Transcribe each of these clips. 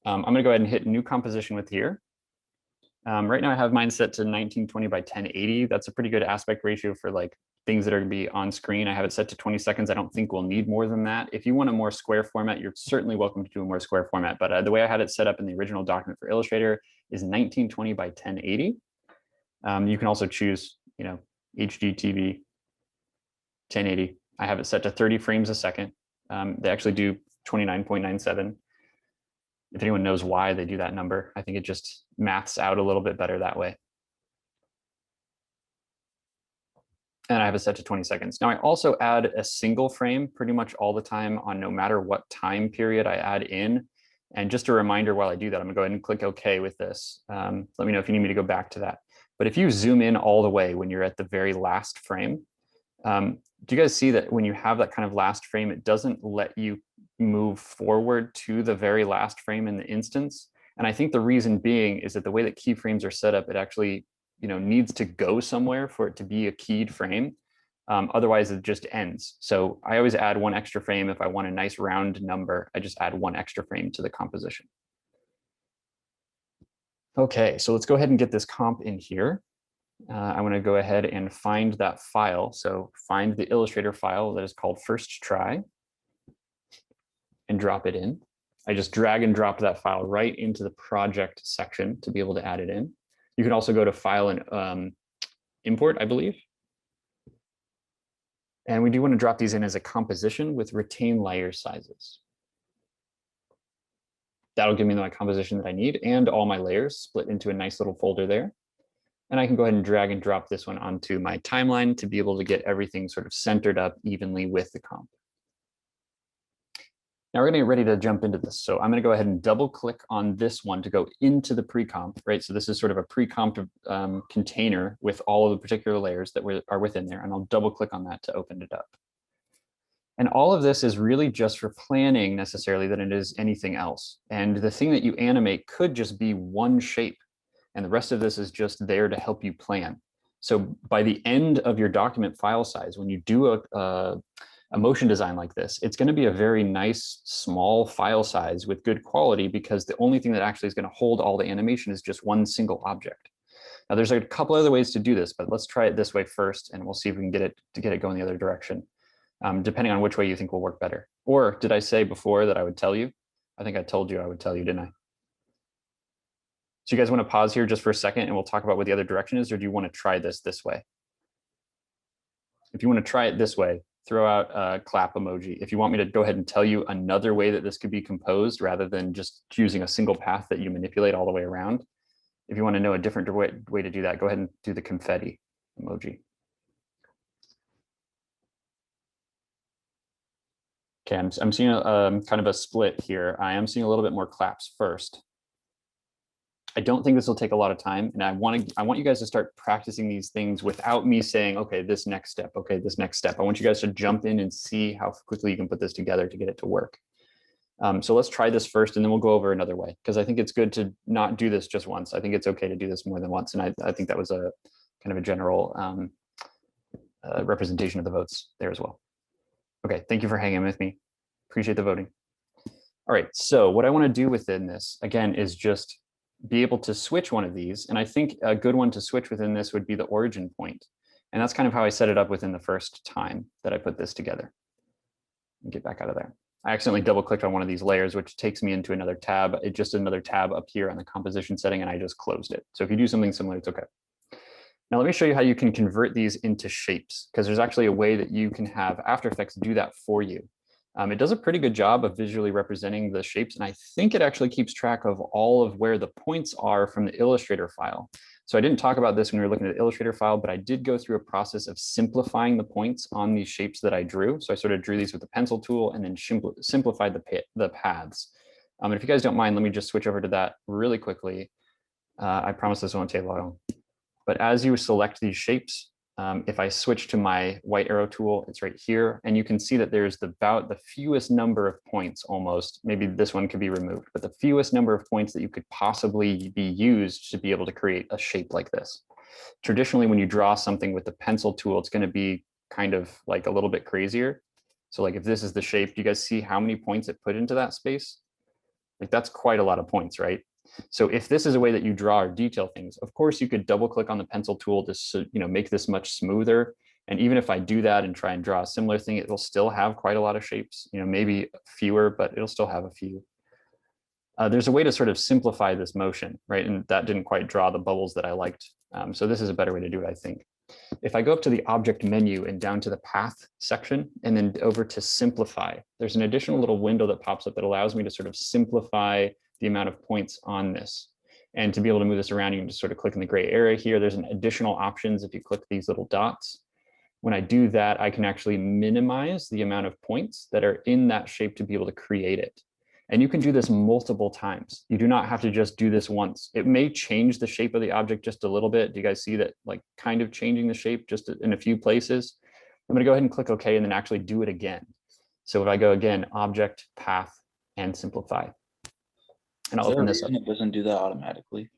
I'm going to go ahead and hit new composition with here. Right now I have mine set to 1920 by 1080. That's a pretty good aspect ratio for like things that are going to be on screen. I have it set to 20 seconds. I don't think we'll need more than that. If you want a more square format, you're certainly welcome to do a more square format. But the way I had it set up in the original document for Illustrator is 1920 by 1080. You can also choose, HD TV 1080. I have it set to 30 frames a second. They actually do 29.97. If anyone knows why they do that number, I think it just maths out a little bit better that way. And I have it set to 20 seconds. Now I also add a single frame pretty much all the time on no matter what time period I add in. And just a reminder while I do that, I'm gonna go ahead and click OK with this. Let me know if you need me to go back to that. But if you zoom in all the way when you're at the very last frame, do you guys see that when you have that kind of last frame, it doesn't let you move forward to the very last frame in the instance? And I think the reason being is that the way that keyframes are set up, it actually needs to go somewhere for it to be a keyed frame. Otherwise, it just ends. So I always add one extra frame. If I want a nice round number, I just add one extra frame to the composition. Okay, so let's go ahead and get this comp in here. I want to go ahead and find that file. So find the Illustrator file that is called First Try and drop it in. I just drag and drop that file right into the project section to be able to add it in. You can also go to File and Import, I believe. And we do want to drop these in as a composition with retain layer sizes. That'll give me my composition that I need and all my layers split into a nice little folder there. And I can go ahead and drag and drop this one onto my timeline to be able to get everything sort of centered up evenly with the comp. Now we're going to get ready to jump into this. So I'm going to go ahead and double click on this one to go into the pre-comp, right? So this is sort of a pre-comp container with all of the particular layers that are within there. And I'll double click on that to open it up. And all of this is really just for planning necessarily than it is anything else. And the thing that you animate could just be one shape. And the rest of this is just there to help you plan. So by the end of your document file size, when you do a motion design like this, it's going to be a very nice small file size with good quality because the only thing that actually is going to hold all the animation is just one single object. Now there's a couple other ways to do this, but let's try it this way first and we'll see if we can get it going the other direction, depending on which way you think will work better. Or did I say before that I would tell you? I think I told you I would tell you, didn't I? So you guys want to pause here just for a second and we'll talk about what the other direction is, or do you want to try this way? If you want to try it this way, throw out a clap emoji. If you want me to go ahead and tell you another way that this could be composed rather than just choosing a single path that you manipulate all the way around, if you want to know a different way to do that, go ahead and do the confetti emoji. Okay, I'm seeing kind of a split here. I am seeing a little bit more claps first. I don't think this will take a lot of time, and I want you guys to start practicing these things without me saying, okay, this next step, okay, this next step. I want you guys to jump in and see how quickly you can put this together to get it to work. So let's try this first, and then we'll go over another way, because I think it's good to not do this just once. I think it's okay to do this more than once, and I think that was a kind of a general representation of the votes there as well. Okay, thank you for hanging with me. Appreciate the voting. All right, so what I want to do within this, again, is just be able to switch one of these. And I think a good one to switch within this would be the origin point. And that's kind of how I set it up within the first time that I put this together. Get back out of there. I accidentally double clicked on one of these layers, which takes me into another tab. It's just another tab up here on the composition setting, and I just closed it. So if you do something similar, it's okay. Now let me show you how you can convert these into shapes, because there's actually a way that you can have After Effects do that for you. It does a pretty good job of visually representing the shapes, and I think it actually keeps track of all of where the points are from the Illustrator file. So I didn't talk about this when we were looking at the Illustrator file, but I did go through a process of simplifying the points on these shapes that I drew. So I sort of drew these with the pencil tool and then simplified the paths. And if you guys don't mind, let me just switch over to that really quickly. I promise this won't take long. But as you select these shapes, if I switch to my white arrow tool, it's right here. And you can see that there's about the fewest number of points almost. Maybe this one could be removed, but the fewest number of points that you could possibly be used to be able to create a shape like this. Traditionally, when you draw something with the pencil tool, it's going to be kind of like a little bit crazier. So like if this is the shape, do you guys see how many points it put into that space? Like that's quite a lot of points, right? So if this is a way that you draw or detail things, of course you could double click on the pencil tool to make this much smoother. And even if I do that and try and draw a similar thing, it will still have quite a lot of shapes, maybe fewer, but it'll still have a few. There's a way to sort of simplify this motion, right? And that didn't quite draw the bubbles that I liked. So this is a better way to do it, I think. If I go up to the object menu and down to the path section and then over to simplify, there's an additional little window that pops up that allows me to sort of simplify the amount of points on this. And to be able to move this around, you can just sort of click in the gray area here. There's an additional options if you click these little dots. When I do that, I can actually minimize the amount of points that are in that shape to be able to create it. And you can do this multiple times. You do not have to just do this once. It may change the shape of the object just a little bit. Do you guys see that, like kind of changing the shape just in a few places? I'm going to go ahead and click OK and then actually do it again. So if I go again, object, path, and simplify. And I'll open this up. It doesn't do that automatically.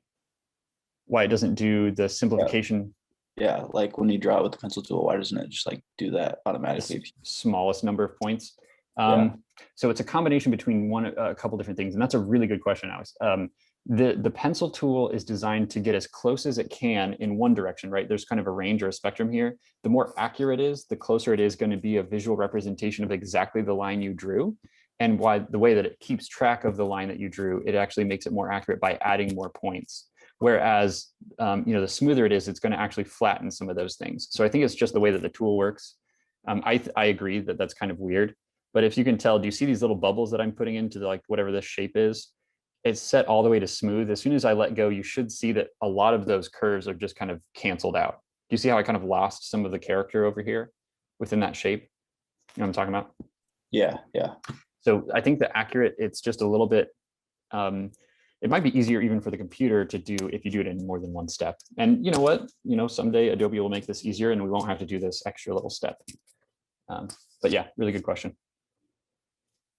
Why it doesn't do the simplification? Yeah, like when you draw it with the pencil tool, why doesn't it just like do that automatically? Smallest number of points. Yeah. So it's a combination between a couple different things, and that's a really good question, Alex. The pencil tool is designed to get as close as it can in one direction, right? There's kind of a range or a spectrum here. The more accurate it is, the closer it is going to be a visual representation of exactly the line you drew. And the way that it keeps track of the line that you drew, it actually makes it more accurate by adding more points. Whereas, the smoother it is, it's going to actually flatten some of those things. So I think it's just the way that the tool works. I agree that that's kind of weird. But if you can tell, do you see these little bubbles that I'm putting into like whatever this shape is? It's set all the way to smooth. As soon as I let go, you should see that a lot of those curves are just kind of canceled out. Do you see how I kind of lost some of the character over here within that shape? You know what I'm talking about? Yeah, yeah. So I think the accurate, it's just a little bit, it might be easier even for the computer to do if you do it in more than one step. And you know what? Someday Adobe will make this easier and we won't have to do this extra little step. But yeah, really good question.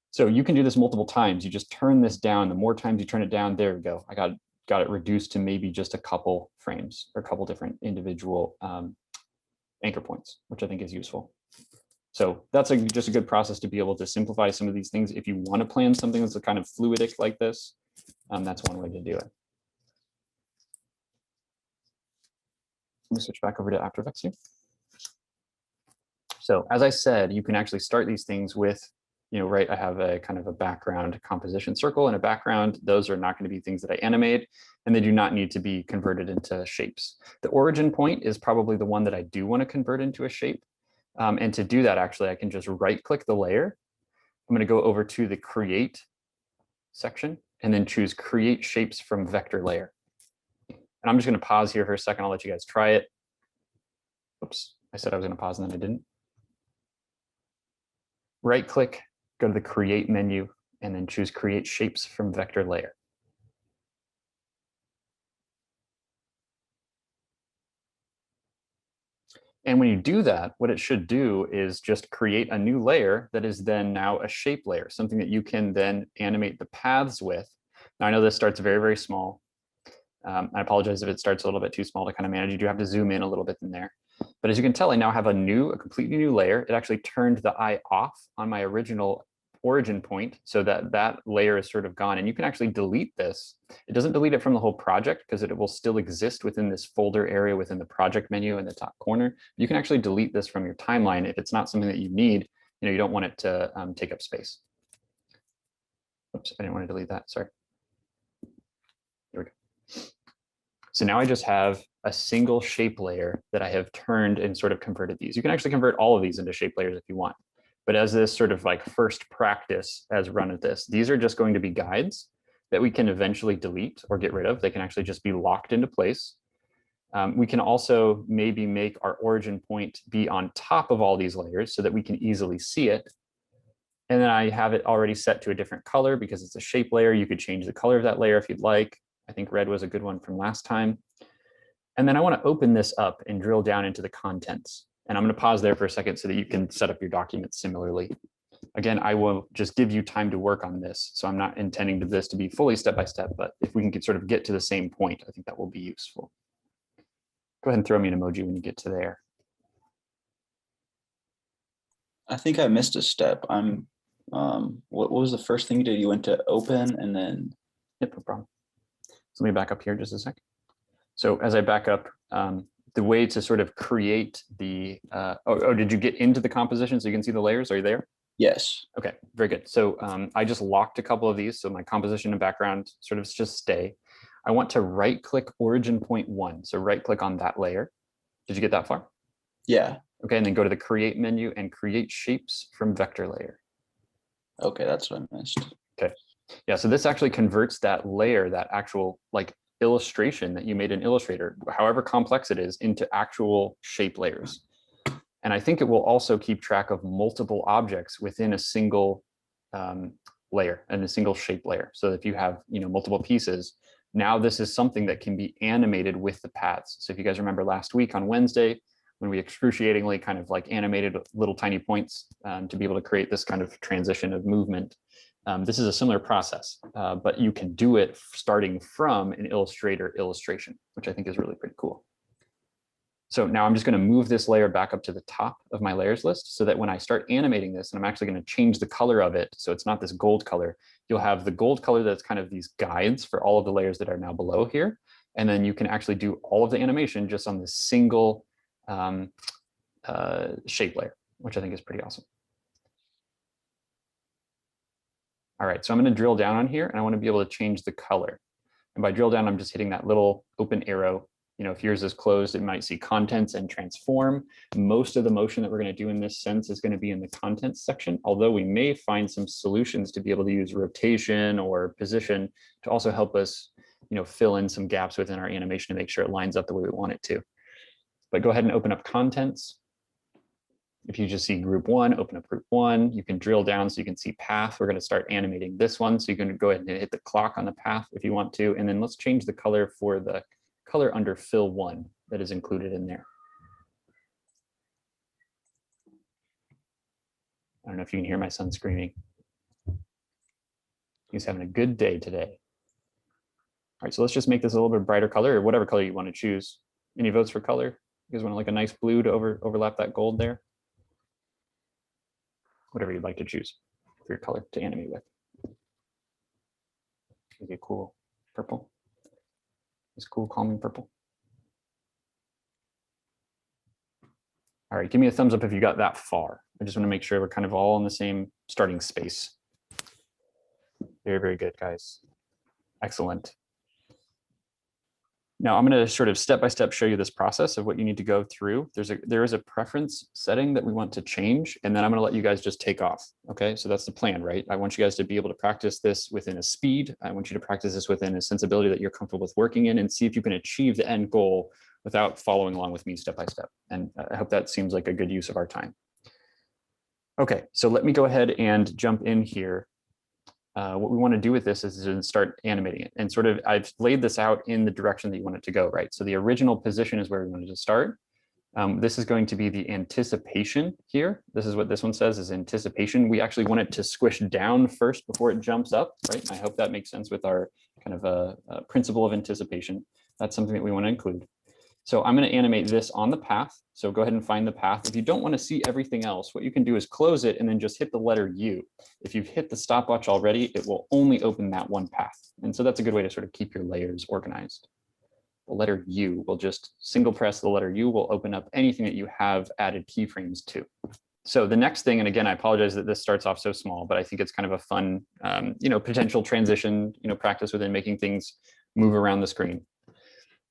So you can do this multiple times. You just turn this down. The more times you turn it down, there we go. I got it reduced to maybe just a couple frames or a couple different individual anchor points, which I think is useful. So that's just a good process to be able to simplify some of these things. If you want to plan something that's a kind of fluidic like this, that's one way to do it. Let me switch back over to After Effects here. So as I said, you can actually start these things with, right, I have a kind of a background composition circle and a background. Those are not going to be things that I animate, and they do not need to be converted into shapes. The origin point is probably the one that I do want to convert into a shape. And to do that, actually, I can just right-click the layer. I'm going to go over to the Create section and then choose Create Shapes from Vector Layer. And I'm just going to pause here for a second. I'll let you guys try it. Oops, I said I was going to pause and then I didn't. Right-click, go to the Create menu, and then choose Create Shapes from Vector Layer. And when you do that, what it should do is just create a new layer that is then now a shape layer, something that you can then animate the paths with. Now, I know this starts very, very small. I apologize if it starts a little bit too small to kind of manage. You do have to zoom in a little bit in there. But as you can tell, I now have a completely new layer. It actually turned the eye off on my original origin point so that that layer is sort of gone. And you can actually delete this. It doesn't delete it from the whole project because it will still exist within this folder area within the project menu in the top corner. You can actually delete this from your timeline if it's not something that you need. You don't want it to take up space. Oops, I didn't want to delete that. Sorry. Here we go. So now I just have a single shape layer that I have turned and sort of converted these. You can actually convert all of these into shape layers if you want. But as this sort of like first practice as run at this, these are just going to be guides that we can eventually delete or get rid of. They can actually just be locked into place. We can also maybe make our origin point be on top of all these layers so that we can easily see it. And then I have it already set to a different color because it's a shape layer. You could change the color of that layer if you'd like. I think red was a good one from last time. And then I want to open this up and drill down into the contents. And I'm going to pause there for a second so that you can set up your documents similarly. Again, I will just give you time to work on this. So I'm not intending this to be fully step-by-step, but if we can sort of get to the same point, I think that will be useful. Go ahead and throw me an emoji when you get to there. I think I missed a step. I'm What was the first thing you did? You went to open and then. Yep, no problem. So let me back up here just a sec. So as I back up, the way to sort of create the, did you get into the composition so you can see the layers? Are you there? Yes. Okay, very good. So I just locked a couple of these. So my composition and background sort of just stay. I want to right click origin point 1. So right click on that layer. Did you get that far? Yeah. Okay, and then go to the create menu and create shapes from vector layer. Okay, that's what I missed. Okay. Yeah, so this actually converts that layer, that actual like illustration that you made in Illustrator, however complex it is, into actual shape layers. And I think it will also keep track of multiple objects within a single layer and a single shape layer. So if you have, multiple pieces, now this is something that can be animated with the paths. So if you guys remember last week on Wednesday, when we excruciatingly kind of like animated little tiny points to be able to create this kind of transition of movement, this is a similar process, but you can do it starting from an Illustrator illustration, which I think is really pretty cool. So now I'm just going to move this layer back up to the top of my layers list so that when I start animating this, and I'm actually going to change the color of it, so it's not this gold color, you'll have the gold color that's kind of these guides for all of the layers that are now below here. And then you can actually do all of the animation just on this single shape layer, which I think is pretty awesome. All right, so I'm going to drill down on here and I want to be able to change the color. And by drill down, I'm just hitting that little open arrow. If yours is closed, it might see contents and transform. Most of the motion that we're going to do in this sense is going to be in the contents section, although we may find some solutions to be able to use rotation or position to also help us, fill in some gaps within our animation to make sure it lines up the way we want it to. But go ahead and open up contents. If you just see group 1, open up group 1. You can drill down so you can see path. We're going to start animating this one. So you can go ahead and hit the clock on the path if you want to. And then let's change the color for the color under fill 1 that is included in there. I don't know if you can hear my son screaming. He's having a good day today. All right, so let's just make this a little bit brighter color or whatever color you want to choose. Any votes for color? You guys want like a nice blue to overlap that gold there? Whatever you'd like to choose for your color to animate with. Maybe a cool purple. This cool calming purple. All right, give me a thumbs up if you got that far. I just want to make sure we're kind of all in the same starting space. Very, very good, guys. Excellent. Now I'm going to sort of step-by-step show you this process of what you need to go through. There is a preference setting that we want to change, and then I'm going to let you guys just take off. Okay, so that's the plan, right? I want you guys to be able to practice this within a speed. I want you to practice this within a sensibility that you're comfortable with working in and see if you can achieve the end goal without following along with me step-by-step. And I hope that seems like a good use of our time. Okay, so let me go ahead and jump in here. What we want to do with this is to start animating it, and sort of I've laid this out in the direction that you want it to go, right? So the original position is where we wanted to start. This is going to be the anticipation here. This is what this one says is anticipation. We actually want it to squish down first before it jumps up, right? I hope that makes sense with our kind of principle of anticipation. That's something that we want to include. So I'm going to animate this on the path. So go ahead and find the path. If you don't want to see everything else, what you can do is close it and then just hit the letter U. If you've hit the stopwatch already, it will only open that one path. And so that's a good way to sort of keep your layers organized. The letter U will just single press the letter U will open up anything that you have added keyframes to. So the next thing, and again, I apologize that this starts off so small, but I think it's kind of a fun, potential transition, practice within making things move around the screen.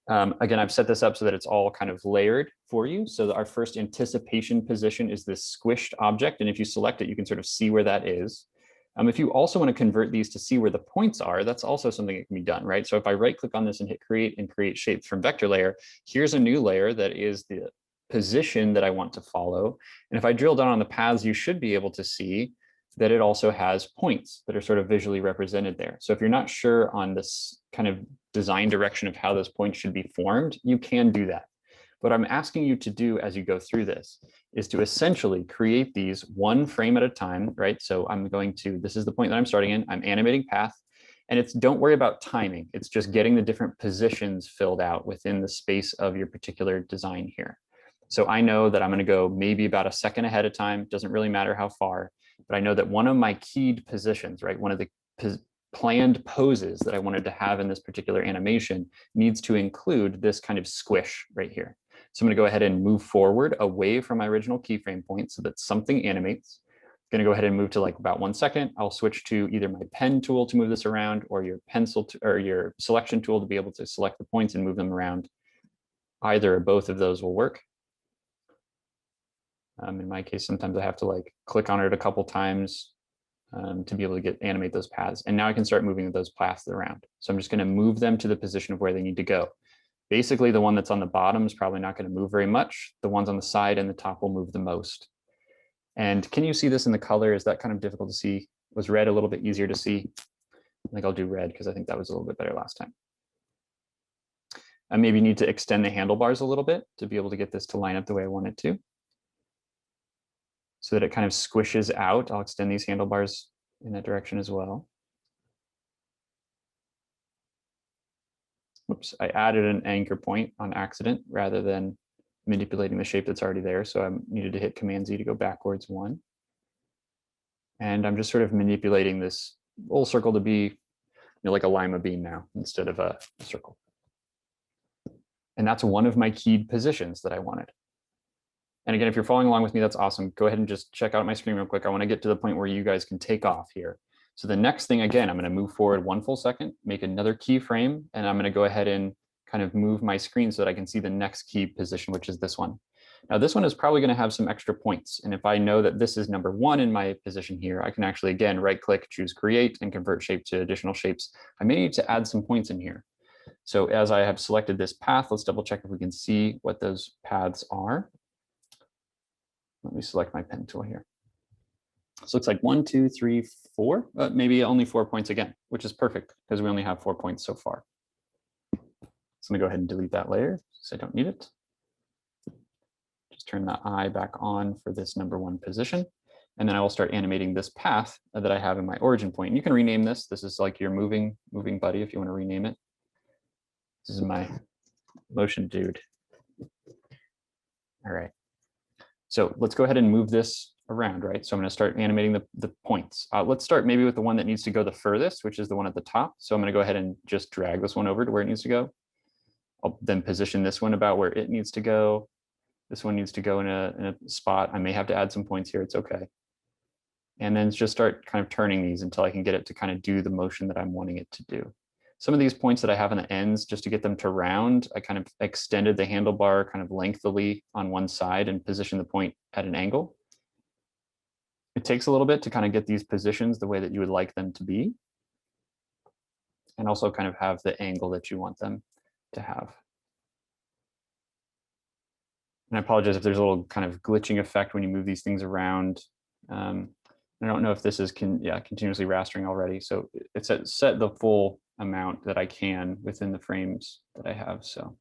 Again, I've set this up so that it's all kind of layered for you. So our first anticipation position is this squished object. And if you select it, you can sort of see where that is. If you also want to convert these to see where the points are, that's also something that can be done, right? So if I right click on this and hit create and create shapes from vector layer, here's a new layer that is the position that I want to follow. And if I drill down on the paths, you should be able to see that it also has points that are sort of visually represented there. So if you're not sure on this kind of design direction of how those points should be formed, you can do that. What I'm asking you to do as you go through this is to essentially create these one frame at a time, right? So I'm going to, this is the point that I'm starting in, I'm animating path, and it's don't worry about timing. It's just getting the different positions filled out within the space of your particular design here. So I know that I'm going to go maybe about a second ahead of time, doesn't really matter how far. but I know that one of my keyed positions, right, one of the planned poses that I wanted to have in this particular animation needs to include this kind of squish right here. So I'm going to go ahead and move forward away from my original keyframe point so that something animates. I'm going to go ahead and move to like about 1 second. I'll switch to either my pen tool to move this around or your pencil or your selection tool to be able to select the points and move them around. Either or both of those will work. In my case, sometimes I have to like click on it a couple times to be able to animate those paths. And now I can start moving those paths around. So I'm just going to move them to the position of where they need to go. Basically, the one that's on the bottom is probably not going to move very much. The ones on the side and the top will move the most. And can you see this in the color? Is that kind of difficult to see? Was red a little bit easier to see? I think I'll do red because I think that was a little bit better last time. I maybe need to extend the handlebars a little bit to be able to get this to line up the way I want it to, so that it kind of squishes out. I'll extend these handlebars in that direction as well. Whoops, I added an anchor point on accident rather than manipulating the shape that's already there. So I needed to hit Command Z to go backwards 1. And I'm just sort of manipulating this whole circle to be like a lima bean now instead of a circle. And that's one of my keyed positions that I wanted. And again, if you're following along with me, that's awesome. Go ahead and just check out my screen real quick. I want to get to the point where you guys can take off here. So the next thing, again, I'm going to move forward 1 full second, make another keyframe, and I'm going to go ahead and kind of move my screen so that I can see the next key position, which is this one. Now, this one is probably going to have some extra points. And if I know that this is number 1 in my position here, I can actually, again, right-click, choose Create, and convert shape to additional shapes. I may need to add some points in here. So as I have selected this path, let's double check if we can see what those paths are. Let me select my pen tool here. So it's like 1, 2, 3, 4, maybe only 4 points again, which is perfect because we only have 4 points so far. So let me go ahead and delete that layer because I don't need it. Just turn the eye back on for this number 1 position. And then I will start animating this path that I have in my origin point. And you can rename this. This is like your moving buddy if you want to rename it. This is my motion dude. All right. So let's go ahead and move this around, right? So I'm going to start animating the points. Let's start maybe with the one that needs to go the furthest, which is the one at the top. So I'm going to go ahead and just drag this one over to where it needs to go. I'll then position this one about where it needs to go. This one needs to go in a spot. I may have to add some points here. It's okay. And then just start kind of turning these until I can get it to kind of do the motion that I'm wanting it to do. Some of these points that I have on the ends, just to get them to round, I kind of extended the handlebar kind of lengthily on one side and position the point at an angle. It takes a little bit to kind of get these positions the way that you would like them to be, and also kind of have the angle that you want them to have. And I apologize if there's a little kind of glitching effect when you move these things around. I don't know if this is continuously rastering already. So it's set the full amount that I can within the frames that I have. So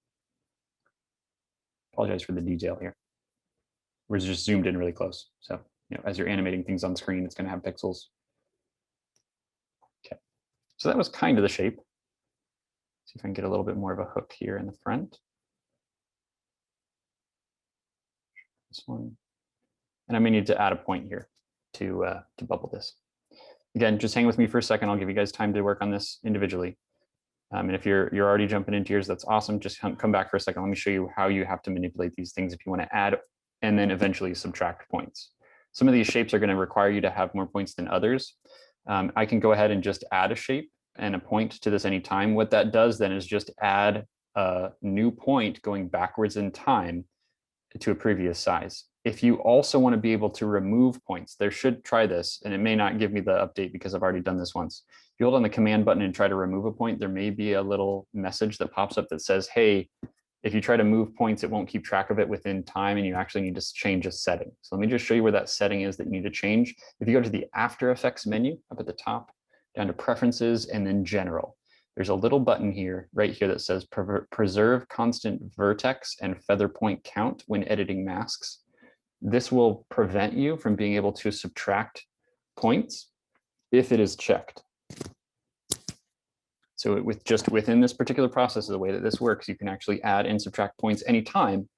apologize for the detail here. We're just zoomed in really close. So as you're animating things on screen, it's going to have pixels. Okay, so that was kind of the shape. See if I can get a little bit more of a hook here in the front. This one, and I may need to add a point here to bubble this. Again, just hang with me for a second. I'll give you guys time to work on this individually. And if you're already jumping into yours, that's awesome. Just come back for a second. Let me show you how you have to manipulate these things if you want to add and then eventually subtract points. Some of these shapes are going to require you to have more points than others. I can go ahead and just add a shape and a point to this anytime. What that does then is just add a new point going backwards in time to a previous size. If you also want to be able to remove points, there should try this, and it may not give me the update because I've already done this once. If you hold on the command button and try to remove a point, there may be a little message that pops up that says, hey, if you try to move points, it won't keep track of it within time, and you actually need to change a setting. So let me just show you where that setting is that you need to change. If you go to the After Effects menu up at the top, down to Preferences, and then General, there's a little button here, right here, that says Preserve Constant Vertex and Feather Point Count when editing masks. This will prevent you from being able to subtract points if it is checked. So within this particular process, the way that this works, you can actually add and subtract points anytime,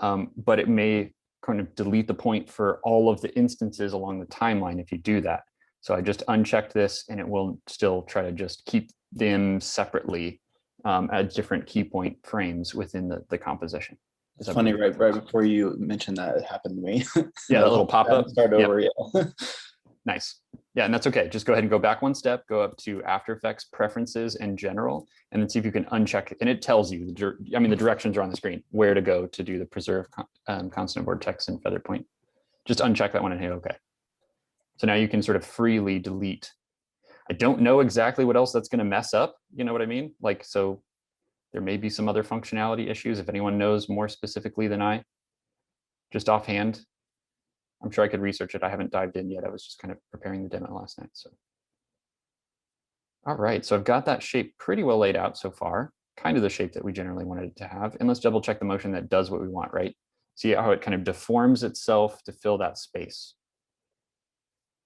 but it may kind of delete the point for all of the instances along the timeline if you do that. So I just unchecked this and it will still try to just keep them separately at different key point frames within the composition. It's funny, right before you mentioned that, it happened to me. Yeah, that little pop-up. Start over, yeah. Nice. Yeah, and that's okay. Just go ahead and go back one step, go up to After Effects, Preferences, and General, and then see if you can uncheck it. And it tells you, the directions are on the screen, where to go to do the Preserve Constant Vortex and Feather Point. Just uncheck that one and hit OK. So now you can sort of freely delete. I don't know exactly what else that's going to mess up. You know what I mean? Like, so there may be some other functionality issues if anyone knows more specifically than I. Just offhand, I'm sure I could research it. I haven't dived in yet. I was just kind of preparing the demo last night. So, all right. So I've got that shape pretty well laid out so far, kind of the shape that we generally wanted it to have. And let's double check the motion that does what we want, right? See how it kind of deforms itself to fill that space.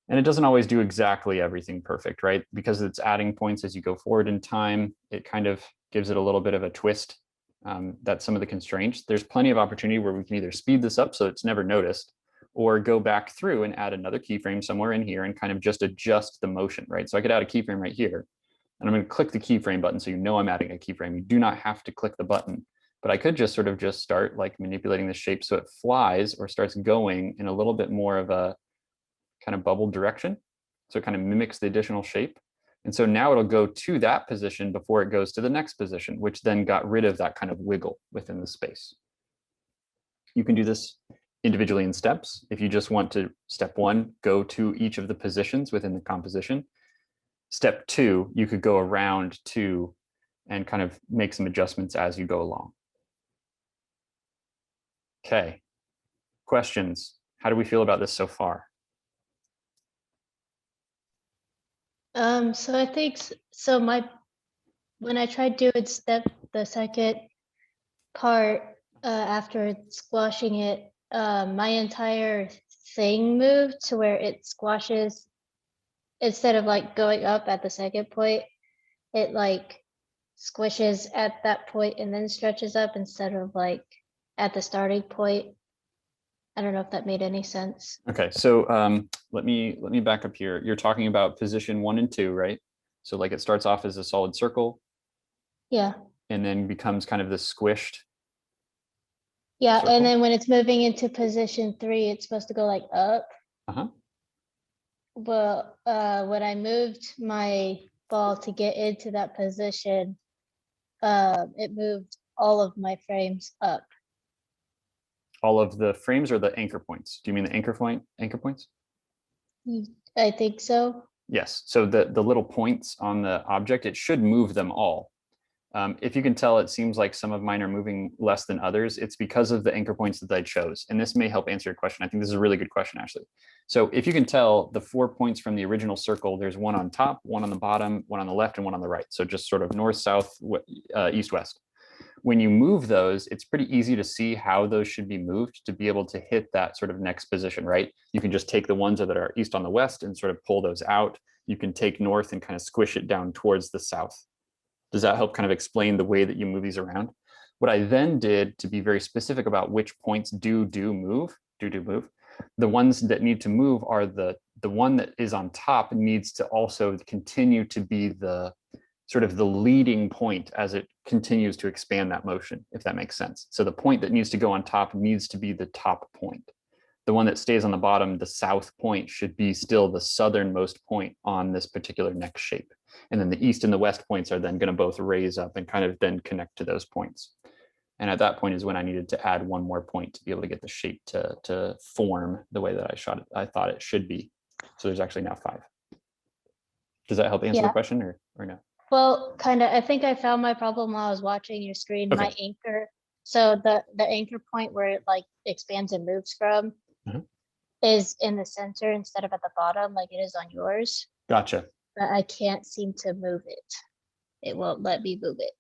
And it doesn't always do exactly everything perfect, right? Because it's adding points as you go forward in time, it kind of gives it a little bit of a twist. That's some of the constraints. There's plenty of opportunity where we can either speed this up so it's never noticed, or go back through and add another keyframe somewhere in here and kind of just adjust the motion, right? So I could add a keyframe right here, and I'm going to click the keyframe button so you know I'm adding a keyframe. You do not have to click the button, but I could just sort of just start like manipulating the shape so it flies or starts going in a little bit more of a kind of bubble direction. So it kind of mimics the additional shape. And so now it'll go to that position before it goes to the next position, which then got rid of that kind of wiggle within the space. You can do this individually in steps. If you just want to, step 1, go to each of the positions within the composition. Step 2, you could go around to and kind of make some adjustments as you go along. Okay, questions? How do we feel about this so far? So I think so. When I tried doing the second part after squashing it, my entire thing moved to where it squashes instead of like going up at the second point. It like squishes at that point and then stretches up instead of like at the starting point. I don't know if that made any sense. Okay, so let me back up here. You're talking about position 1 and 2, right? So like it starts off as a solid circle. Yeah. And then becomes kind of this squished. Yeah, circle. and then when it's moving into position 3, it's supposed to go like up. Uh-huh. Well, when I moved my ball to get into that position, it moved all of my frames up. All of the frames or the anchor points? Do you mean the anchor points? I think so. Yes. So the little points on the object, it should move them all. If you can tell, it seems like some of mine are moving less than others. It's because of the anchor points that I chose. And this may help answer your question. I think this is a really good question, actually. So if you can tell, the 4 points from the original circle, there's one on top, one on the bottom, one on the left, and one on the right. So just sort of north, south, east, west. When you move those, it's pretty easy to see how those should be moved to be able to hit that sort of next position, right? You can just take the ones that are east on the west and sort of pull those out. You can take north and kind of squish it down towards the south. Does that help kind of explain the way that you move these around? What I then did to be very specific about which points do move, the ones that need to move are the one that is on top needs to also continue to be the sort of the leading point as it continues to expand that motion, if that makes sense. So the point that needs to go on top needs to be the top point. The one that stays on the bottom, the south point, should be still the southernmost point on this particular neck shape. And then the east and the west points are then going to both raise up and kind of then connect to those points. And at that point is when I needed to add one more point to be able to get the shape to form the way that I thought it should be. So there's actually now 5. Does that help answer the question or no? Well, kind of. I think I found my problem while I was watching your screen. Okay. My anchor. So the anchor point where it like expands and moves from is in the center instead of at the bottom like it is on yours. Gotcha. But I can't seem to move it. It won't let me move it.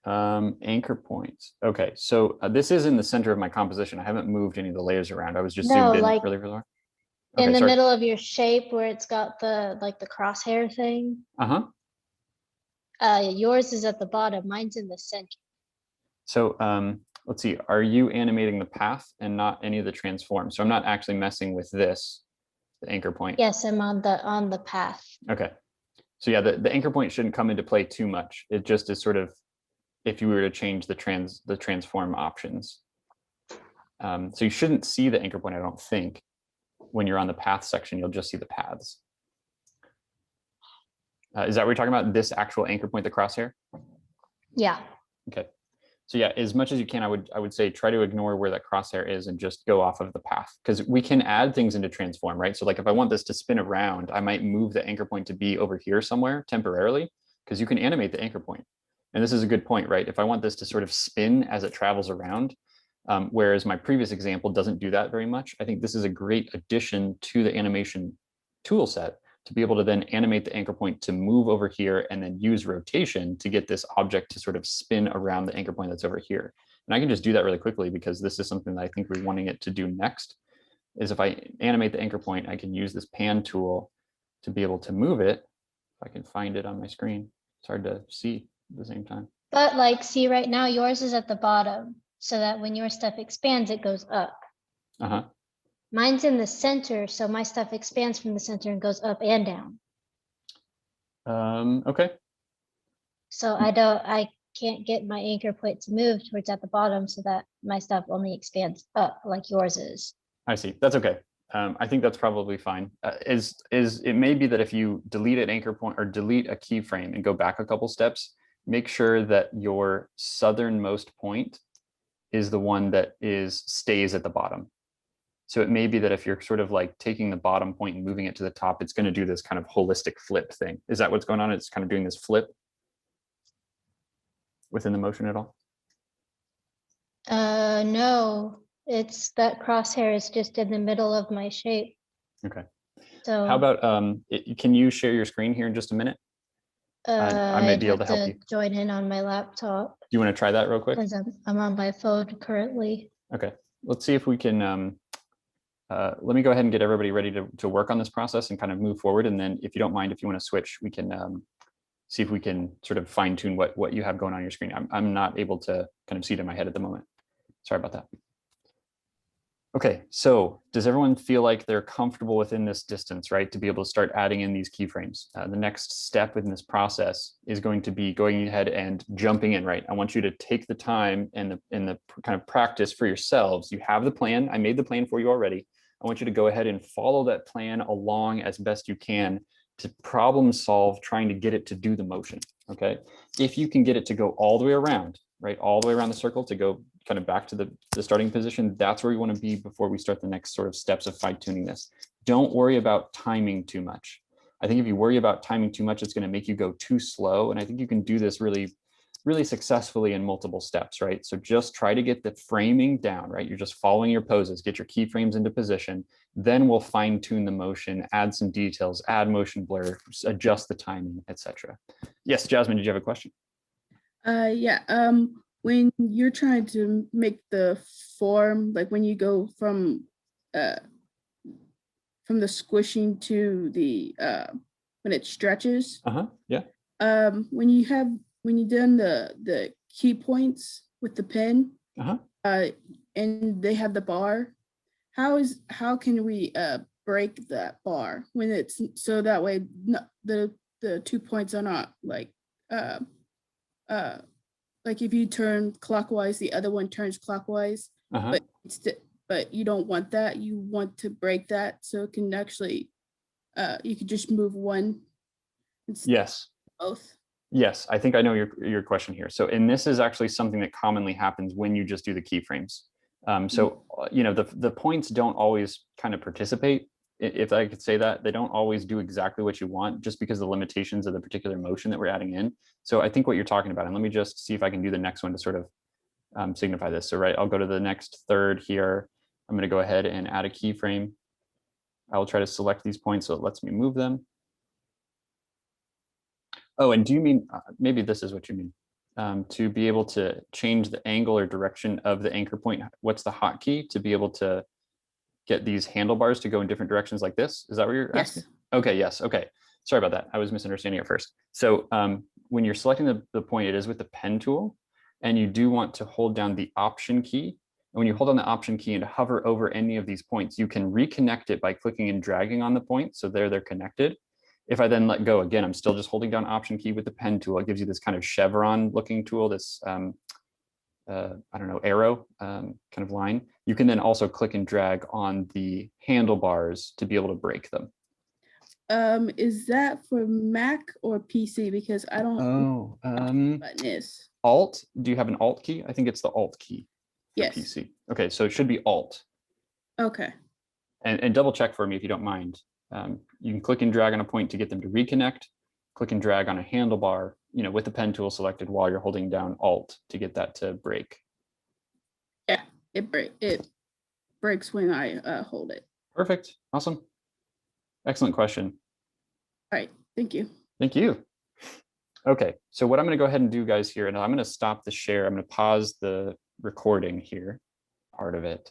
Anchor points. Okay, so this is in the center of my composition. I haven't moved any of the layers around. I was just zoomed in like really far. In the middle of your shape where it's got the like the crosshair thing. Uh-huh. Yours is at the bottom. Mine's in the center. So let's see, are you animating the path and not any of the transforms? So I'm not actually messing with this, the anchor point. Yes, I'm on the path. Okay. So yeah, the anchor point shouldn't come into play too much. It just is sort of if you were to change the transform options. So you shouldn't see the anchor point, I don't think. When you're on the path section, you'll just see the paths. Is that what you're talking about? This actual anchor point, the crosshair? Yeah. Okay. So yeah, as much as you can, I would say try to ignore where that crosshair is and just go off of the path, because we can add things into transform, right? So like if I want this to spin around, I might move the anchor point to be over here somewhere temporarily, because you can animate the anchor point. And this is a good point, right? If I want this to sort of spin as it travels around, whereas my previous example doesn't do that very much, I think this is a great addition to the animation tool set to be able to then animate the anchor point to move over here and then use rotation to get this object to sort of spin around the anchor point that's over here. And I can just do that really quickly because this is something that I think we're wanting it to do next, is if I animate the anchor point, I can use this pan tool to be able to move it. If I can find it on my screen, it's hard to see at the same time. But like, see right now, yours is at the bottom, so that when your stuff expands, it goes up. Uh-huh. Mine's in the center, so my stuff expands from the center and goes up and down. Okay. So I can't get my anchor point to move towards at the bottom so that my stuff only expands up like yours is. I see. That's okay. I think that's probably fine. It may be that if you delete an anchor point or delete a keyframe and go back a couple steps, make sure that your southernmost point is the one that stays at the bottom. So it may be that if you're sort of like taking the bottom point and moving it to the top, it's going to do this kind of holistic flip thing. Is that what's going on? It's kind of doing this flip within the motion at all? No, it's that crosshair is just in the middle of my shape. Okay. So how about, can you share your screen here in just a minute? I may be able to help you. Join in on my laptop. Do you want to try that real quick? Because I'm on my phone currently. Okay, let's see if we can, let me go ahead and get everybody ready to work on this process and kind of move forward. And then if you don't mind, if you want to switch, we can see if we can sort of fine tune what you have going on your screen. I'm not able to kind of see it in my head at the moment. Sorry about that. Okay, so does everyone feel like they're comfortable within this distance, right? To be able to start adding in these keyframes. The next step in this process is going to be going ahead and jumping in, right? I want you to take the time and the kind of practice for yourselves. You have the plan. I made the plan for you already. I want you to go ahead and follow that plan along as best you can to problem solve, trying to get it to do the motion, okay? If you can get it to go all the way around, right? All the way around the circle to go kind of back to the starting position, that's where we want to be before we start the next sort of steps of fine tuning this. Don't worry about timing too much. I think if you worry about timing too much, it's going to make you go too slow. And I think you can do this really, really successfully in multiple steps, right? So just try to get the framing down, right? You're just following your poses, get your keyframes into position. Then we'll fine tune the motion, add some details, add motion blur, adjust the timing, etc. Yes, Jasmine, did you have a question? Yeah. When you're trying to make the form, like when you go from the squishing to the when it stretches. Yeah. When you done the key points with the pen, and they have the bar, how can we break that bar when it's so that way the 2 points are not like if you turn clockwise, the other one turns clockwise, but you don't want that. You want to break that so it can actually, you could just move one. Yes. Both. Yes, I think I know your question here. So, and this is actually something that commonly happens when you just do the keyframes. So, you know, the points don't always kind of participate, if I could say that. They don't always do exactly what you want just because of the limitations of the particular motion that we're adding in. So I think what you're talking about, and let me just see if I can do the next one to sort of signify this. So, right, I'll go to the next third here. I'm going to go ahead and add a keyframe. I will try to select these points so it lets me move them. Oh, and do you mean, maybe this is what you mean, to be able to change the angle or direction of the anchor point? What's the hotkey to be able to get these handlebars to go in different directions like this? Is that what you're asking? Okay, yes, okay. Sorry about that. I was misunderstanding at first. So when you're selecting the point, it is with the pen tool. and you do want to hold down the Option key. And when you hold on the Option key and hover over any of these points, you can reconnect it by clicking and dragging on the point. So there they're connected. If I then let go, again, I'm still just holding down Option key with the pen tool. It gives you this kind of chevron looking tool, this, I don't know, arrow kind of line. You can then also click and drag on the handlebars to be able to break them. Is that for Mac or PC? Because I don't know what button is. Alt, do you have an Alt key? I think it's the Alt key for Yes. PC. Okay, so it should be Alt. Okay. And double check for me if you don't mind. You can click and drag on a point to get them to reconnect, click and drag on a handlebar, you know, with the pen tool selected while you're holding down Alt to get that to break. Yeah, it breaks when I hold it. Perfect, awesome. Excellent question. All right, thank you. Thank you. Okay, so what I'm going to go ahead and do, guys, here, and I'm going to stop the share. I'm going to pause the recording here, part of it.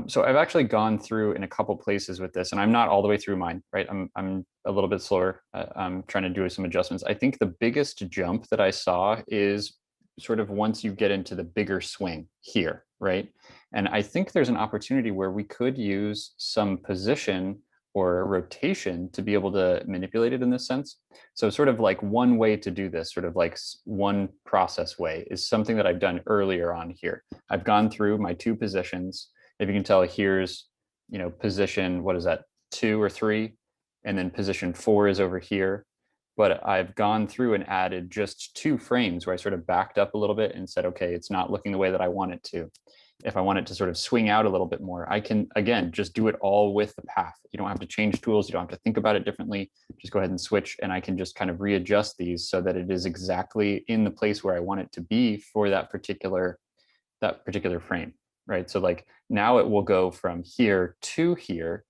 So I've actually gone through in a couple places with this, and I'm not all the way through mine, right? I'm a little bit slower. I'm trying to do some adjustments. I think the biggest jump that I saw is sort of once you get into the bigger swing here, right? And I think there's an opportunity where we could use some position or rotation to be able to manipulate it in this sense. So sort of like one way to do this, sort of like one process way, is something that I've done earlier on here. I've gone through my two positions. If you can tell, here's, you know, position, what is that, 2 or 3, and then position 4 is over here. But I've gone through and added just 2 frames where I sort of backed up a little bit and said, okay, it's not looking the way that I want it to. If I want it to sort of swing out a little bit more, I can, again, just do it all with the path. You don't have to change tools. You don't have to think about it differently. Just go ahead and switch, and I can just kind of readjust these so that it is exactly in the place where I want it to be for that particular frame, right? So like now it will go from here to here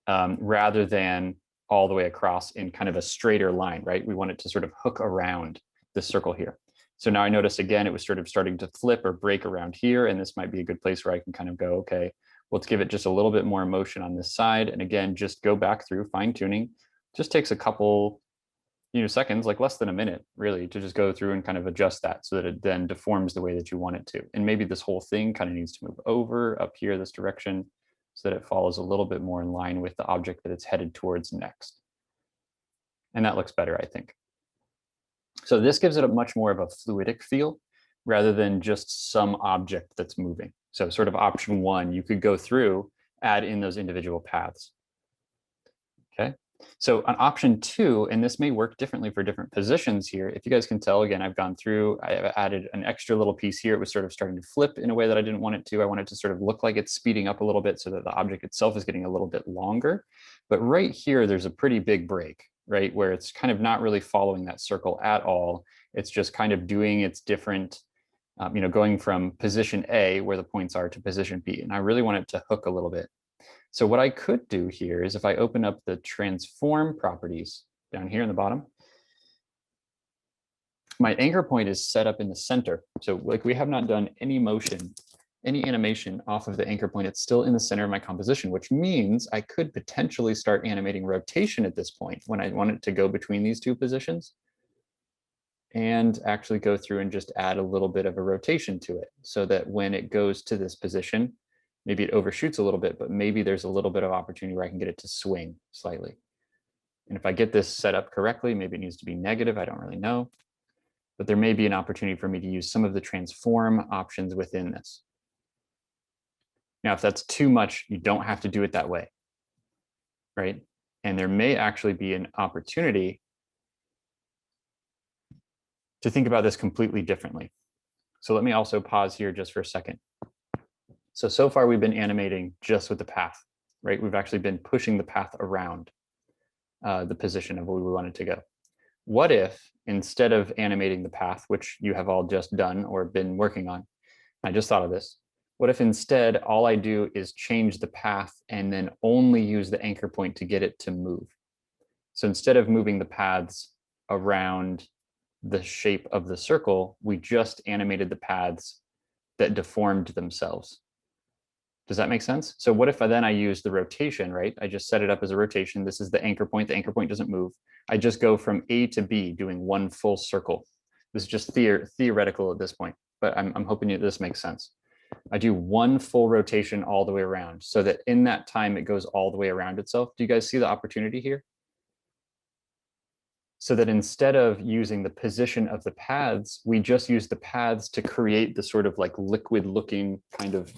rather than all the way across in kind of a straighter line, right? We want it to sort of hook around this circle here. So now I notice again, it was sort of starting to flip or break around here. And this might be a good place where I can kind of go, okay, let's give it just a little bit more motion on this side. And again, just go back through fine tuning. Just takes a couple, you know, seconds, like less than a minute really, to just go through and kind of adjust that so that it then deforms the way that you want it to. And maybe this whole thing kind of needs to move over up here, this direction, so that it follows a little bit more in line with the object that it's headed towards next. And that looks better, I think. So this gives it a much more of a fluidic feel rather than just some object that's moving. So sort of option 1, you could go through, add in those individual paths. Okay. So on option 2, and this may work differently for different positions here. If you guys can tell, again, I've gone through, I've added an extra little piece here. It was sort of starting to flip in a way that I didn't want it to. I want it to sort of look like it's speeding up a little bit so that the object itself is getting a little bit longer. But right here, there's a pretty big break, right? Where it's kind of not really following that circle at all. It's just kind of doing its different, you know, going from position A, where the points are, to position B. And I really want it to hook a little bit. So what I could do here is if I open up the transform properties down here in the bottom, my anchor point is set up in the center. So like we have not done any motion, any animation off of the anchor point. It's still in the center of my composition, which means I could potentially start animating rotation at this point when I want it to go between these two positions and actually go through and just add a little bit of a rotation to it so that when it goes to this position, maybe it overshoots a little bit, but maybe there's a little bit of opportunity where I can get it to swing slightly. And if I get this set up correctly, maybe it needs to be negative. I don't really know, but there may be an opportunity for me to use some of the transform options within this. Now, if that's too much, you don't have to do it that way, right? And there may actually be an opportunity to think about this completely differently. So let me also pause here just for a second. So far we've been animating just with the path, right? We've actually been pushing the path around the position of where we want it to go. What if instead of animating the path, which you have all just done or been working on, I just thought of this. What if instead all I do is change the path and then only use the anchor point to get it to move? So instead of moving the paths around the shape of the circle, we just animated the paths that deformed themselves. Does that make sense? So what if I use the rotation, right? I just set it up as a rotation. This is the anchor point. The anchor point doesn't move. I just go from A to B doing one full circle. This is just theoretical at this point, but I'm hoping this makes sense. I do one full rotation all the way around so that in that time it goes all the way around itself. Do you guys see the opportunity here? So that instead of using the position of the paths, we just use the paths to create the sort of like liquid looking kind of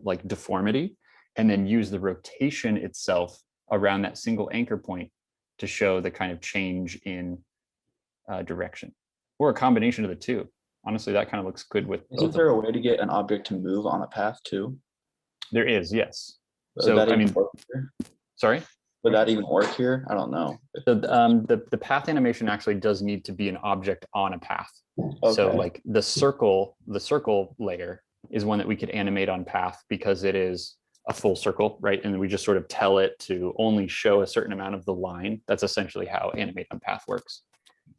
like deformity, and then use the rotation itself around that single anchor point to show the kind of change in direction, or a combination of the two. Honestly, that kind of looks good with both. Isn't there a way to get an object to move on a path too? There is, yes. Would So that I even mean, work here? sorry? Would that even work here? I don't know. So the path animation actually does need to be an object on a path. So Okay. like the circle layer is one that we could animate on path because it is a full circle, right? And we just sort of tell it to only show a certain amount of the line. That's essentially how animate on path works.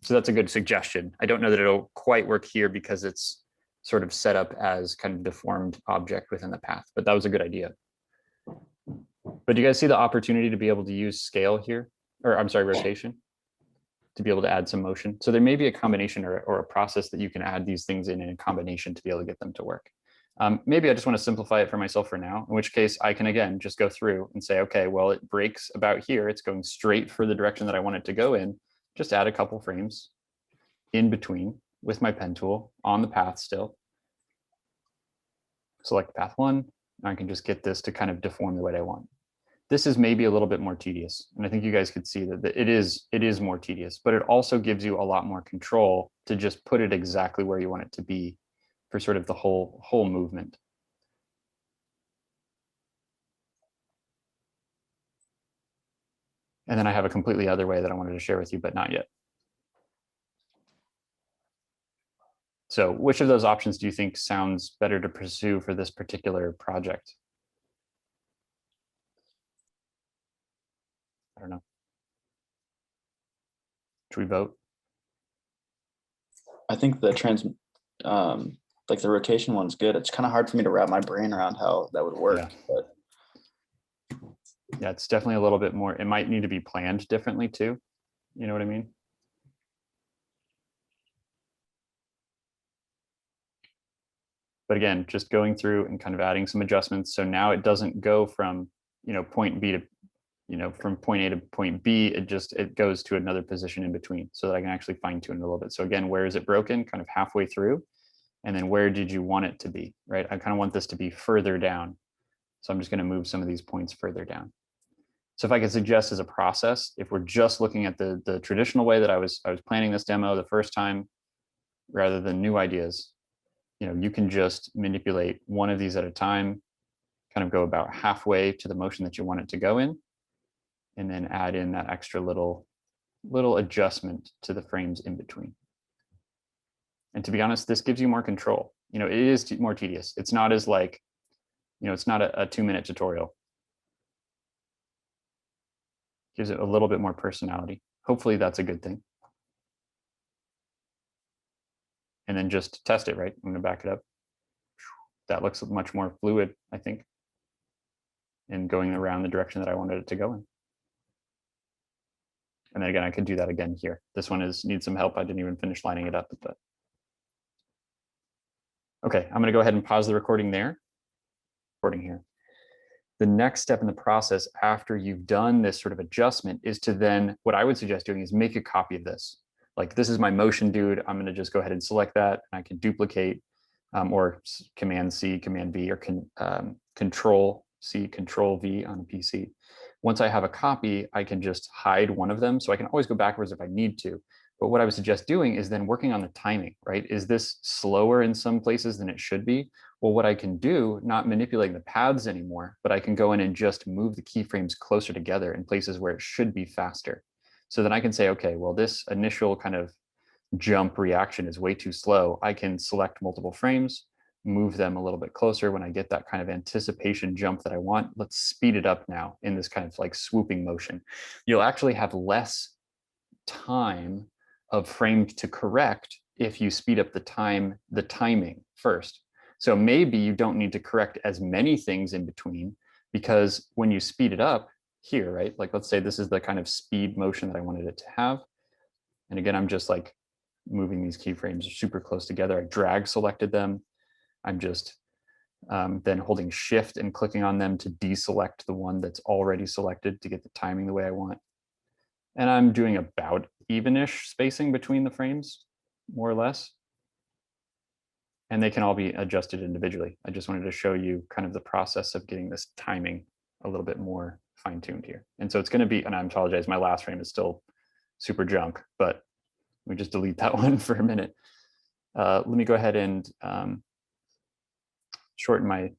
So that's a good suggestion. I don't know that it'll quite work here because it's sort of set up as kind of deformed object within the path, but that was a good idea. But do you guys see the opportunity to be able to use scale here, or I'm sorry, rotation, to be able to add some motion? So there may be a combination or a process that you can add these things in a combination to be able to get them to work. Maybe I just want to simplify it for myself for now, in which case I can, again, just go through and say, okay, well, it breaks about here. It's going straight for the direction that I want it to go in. Just add a couple frames in between with my pen tool on the path still. Select path 1. I can just get this to kind of deform the way I want. This is maybe a little bit more tedious, and I think you guys could see that it is more tedious, but it also gives you a lot more control to just put it exactly where you want it to be for sort of the whole movement. And then I have a completely other way that I wanted to share with you, but not yet. So which of those options do you think sounds better to pursue for this particular project? I don't know. Should we vote? I think the like the rotation one's good. It's kind of hard for me to wrap my brain around how that would work. Yeah. But Yeah, it's definitely a little bit more, it might need to be planned differently too. You know what I mean? But again, just going through and kind of adding some adjustments. So now it doesn't go from, point B to, from point A to point B, it goes to another position in between so that I can actually fine tune it a little bit. So again, where is it broken? Kind of halfway through. And then where did you want it to be, right? I kind of want this to be further down. So I'm just going to move some of these points further down. So if I could suggest as a process, if we're just looking at the traditional way that I was planning this demo the first time, rather than new ideas, you can just manipulate one of these at a time, kind of go about halfway to the motion that you want it to go in, and then add in that extra little adjustment to the frames in between. And to be honest, this gives you more control. It is more tedious. It's not as like, it's not a 2-minute tutorial. Gives it a little bit more personality. Hopefully that's a good thing. And then just test it, right? I'm going to back it up. That looks much more fluid, I think, and going around the direction that I wanted it to go in. And then again, I could do that again here. This one needs some help. I didn't even finish lining it up, but okay, I'm going to go ahead and pause the recording there. Recording here. The next step in the process after you've done this sort of adjustment is to then, what I would suggest doing is make a copy of this. Like, this is my motion dude. I'm going to just go ahead and select that. And I can duplicate or Command C, Command V, or Control C, Control V on a PC. Once I have a copy, I can just hide one of them. So I can always go backwards if I need to. But what I would suggest doing is then working on the timing, right? Is this slower in some places than it should be? Well, what I can do, not manipulating the paths anymore, but I can go in and just move the keyframes closer together in places where it should be faster. So then I can say, okay, well, this initial kind of jump reaction is way too slow. I can select multiple frames, move them a little bit closer. When I get that kind of anticipation jump that I want, let's speed it up now in this kind of like swooping motion. You'll actually have less time of frames to correct if you speed up the timing first. So maybe you don't need to correct as many things in between, because when you speed it up here, right? Like, let's say this is the kind of speed motion that I wanted it to have. And again, I'm just like moving these keyframes super close together. I drag selected them. I'm just then holding shift and clicking on them to deselect the one that's already selected to get the timing the way I want. And I'm doing about evenish spacing between the frames, more or less. And they can all be adjusted individually. I just wanted to show you kind of the process of getting this timing a little bit more fine-tuned here. And so it's going to be, and I apologize, my last frame is still super junk, but let me just delete that one for a minute. Let me go ahead and shorten my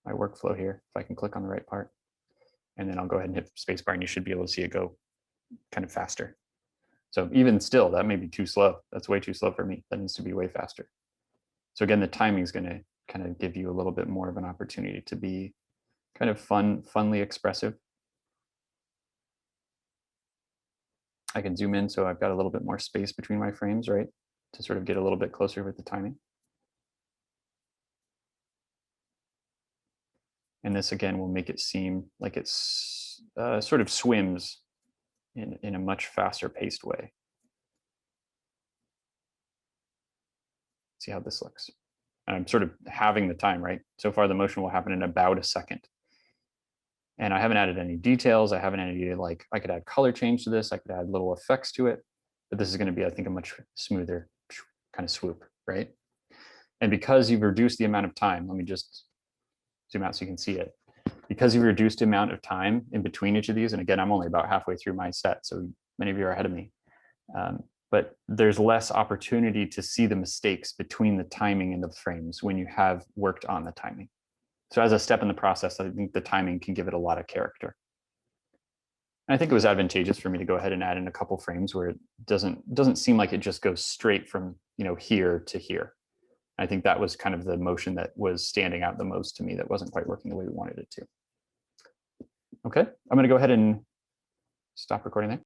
workflow here, if I can click on the right part. And then I'll go ahead and hit spacebar, and you should be able to see it go kind of faster. So even still, that may be too slow. That's way too slow for me. That needs to be way faster. So again, the timing is going to kind of give you a little bit more of an opportunity to be kind of funly expressive. I can zoom in, so I've got a little bit more space between my frames, right? To sort of get a little bit closer with the timing. And this again will make it seem like it's sort of swims in a much faster paced way. See how this looks. And I'm sort of having the time, right? So far the motion will happen in about a second. And I haven't added any details. I haven't added like, I could add color change to this. I could add little effects to it, but this is going to be, I think, a much smoother kind of swoop, right? And because you've reduced the amount of time, let me just zoom out so you can see it. Because you've reduced the amount of time in between each of these, and again, I'm only about halfway through my set, so many of you are ahead of me. But there's less opportunity to see the mistakes between the timing and the frames when you have worked on the timing. So as a step in the process, I think the timing can give it a lot of character. And I think it was advantageous for me to go ahead and add in a couple frames where it doesn't seem like it just goes straight from, you know, here to here. I think that was kind of the motion that was standing out the most to me that wasn't quite working the way we wanted it to. Okay, I'm going to go ahead and stop recording there.